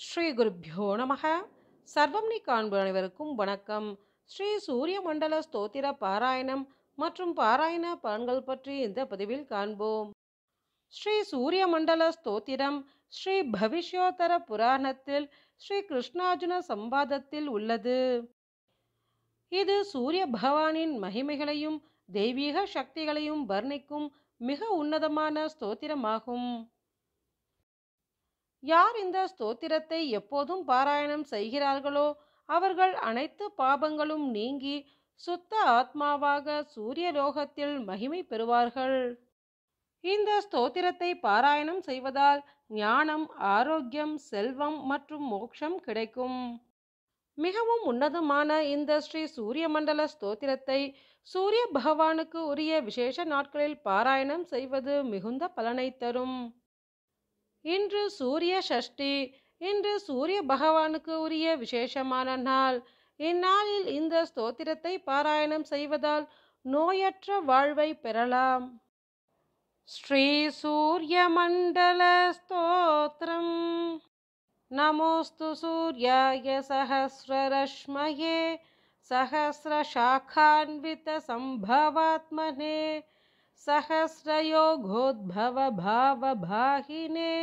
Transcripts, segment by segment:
ஸ்ரீ குருப்யோ நமः. சர்வம் நீ காண்பு அனைவருக்கும் வணக்கம். ஸ்ரீ சூரிய மண்டல ஸ்தோத்திர பாராயணம் மற்றும் பாராயண பலன்கள் பற்றி இந்த பதிவில் காண்போம். ஸ்ரீ சூரிய மண்டல ஸ்தோத்திரம் ஸ்ரீ பவிஷ்யோத்தர புராணத்தில் ஸ்ரீ கிருஷ்ணார்ஜுன சம்பாதத்தில் உள்ளது. இது சூரிய பகவானின் மகிமைகளையும் தெய்வீக சக்திகளையும் வர்ணிக்கும் மிக உன்னதமான ஸ்தோத்திரமாகும். யார் இந்த ஸ்தோத்திரத்தை எப்போதும் பாராயணம் செய்கிறார்களோ அவர்கள் அனைத்து பாபங்களும் நீங்கி சுத்த ஆத்மாவாக சூரிய லோகத்தில் மகிமை பெறுவார்கள். இந்த ஸ்தோத்திரத்தை பாராயணம் செய்வதால் ஞானம், ஆரோக்கியம், செல்வம் மற்றும் மோட்சம் கிடைக்கும். மிகவும் உன்னதமான இந்த ஸ்ரீ சூரிய மண்டல ஸ்தோத்திரத்தை சூரிய பகவானுக்கு உரிய விசேஷ நாட்களில் பாராயணம் செய்வது மிகுந்த பலனை தரும். இன்று சூரிய சஷ்டி. இன்று சூரிய பகவானுக்கு உரிய விசேஷமான நாள். இந்நாளில் இந்த ஸ்தோத்திரத்தை பாராயணம் செய்வதால் நோயற்ற வாழ்வை பெறலாம். ஸ்ரீ சூரிய மண்டல ஸ்தோத்திரம். நமோஸ்து சூர்யாய சஹஸ்ரரஷ்மயே சஹஸ்ரசாகான்வித சம்பவாத்மனே सहस्रयोगोद्भव भावभाहिने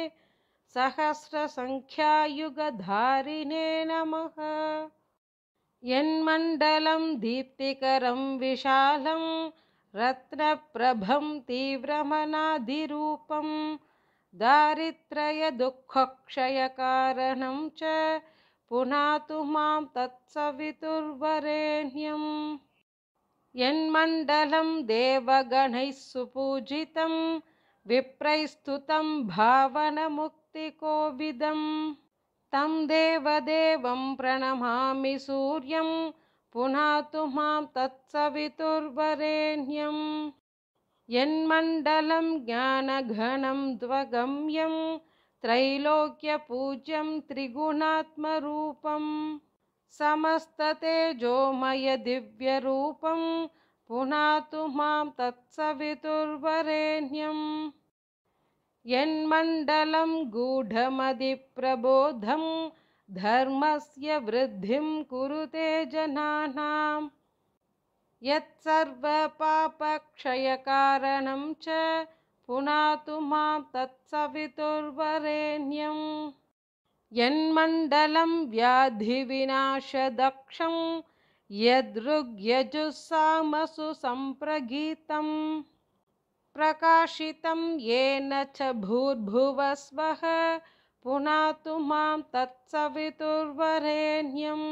सहस्रसंख्यायुगधारिणे नमः. यन्मण्डलं दीप्तिकरं विशालं रत्नप्रभं तीव्रमनादिरूपं दारिद्र्यदुःखक्षयकारणं च पुनातु मां तत्सवितुर्वरेण्यम्. यन्मण्डलं देवगणैः सुपूजितं विप्रैस्तुतं भावनमुक्तिकोविदं तं देवदेवं प्रणमामि सूर्यं पुनातु मां तत्सवितुर्वरेण्यम्. यन्मण्डलं ज्ञानघनं द्वगम्यं त्रैलोक्यपूज्यं त्रिगुणात्मरूपं समस्ततेजोमय दिव्यरूपं पुनातु मां तत्सवितुर्वरेण्यम्. यन्मण्डलं गूढमदिप्रबोधं धर्मस्य वृद्धिं कुरुते जनानां यत्सर्वपापक्षयकारणं च पुनातु मां तत्सवितुर्वरेण्यम्. यन्मण्डलं व्याधिविनाशदक्षं यदृग्यजुस्सामसु सम्प्रगीतं प्रकाशितं येन च भूर्भुवस्वः पुनातु मां तत्सवितुर्वरेण्यम्.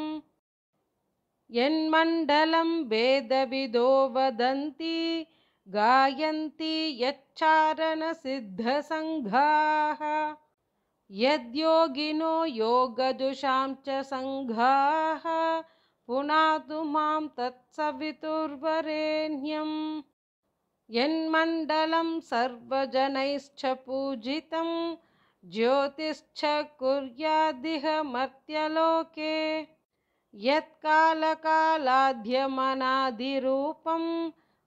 यन्मण्डलं वेदविदो वदन्ति गायन्ति यच्चारणसिद्धसङ्घाः यद्योगिनो योगजुषां च सङ्घाः पुनातु मां तत्सवितुर्वरेण्यम्. यन्मण्डलं सर्वजनैश्च पूजितं ज्योतिश्च कुर्यादिह मर्त्यलोके यत्कालकालाद्यमनादिरूपं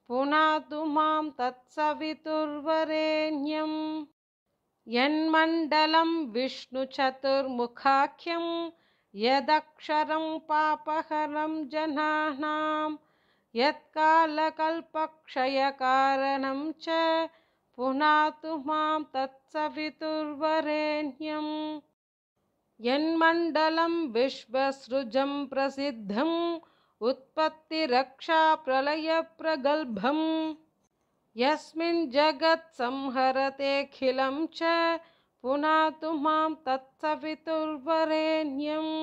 पुनातु मां तत्सवितुर्वरेण्यम्. यन्मण्डलं विष्णुचतुर्मुखाख्यं यदक्षरं पापहरं जनानां यत्कालकल्पक्षयकारणं च पुनातु मां तत्सवितुर्वरेण्यम्. यन्मण्डलं विश्वसृजं प्रसिद्धं उत्पत्तिरक्षाप्रलयप्रगल्भं यस्मिन् जगत्संहरतेऽखिलं च पुनातु मां तत्सवितुर्वरेण्यम्.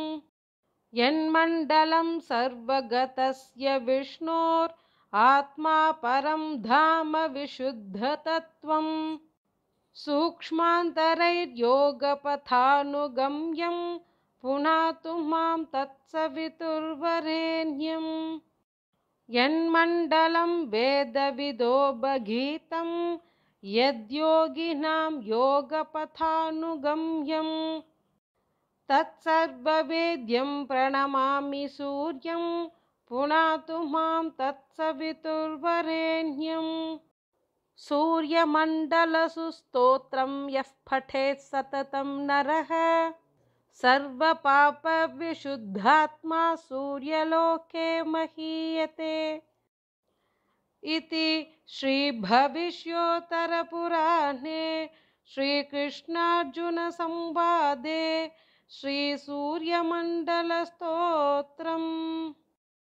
यन्मण्डलं सर्वगतस्य विष्णोरात्मा परं धाम विशुद्धतत्त्वं सूक्ष्मान्तरैर्योगपथानुगम्यं पुनातु मां तत्सवितुर्वरेण्यम्. यन्मण्डलं वेदविदो बगीतं यद्योगिनां योगपथानुगम्यं तत्सर्ववेद्यं प्रणमामि सूर्यं पुनातु मां तत्सवितुर्वरेण्यम्. सूर्यमण्डलसुस्तोत्रं यः पठेत् सततं नरः सर्वपापविशुद्धात्मा सूर्यलोके महीयते इति श्रीभविष्योत्तरपुराणे श्रीकृष्णार्जुनसंवादे श्रीसूर्यमण्डलस्तोत्रम्।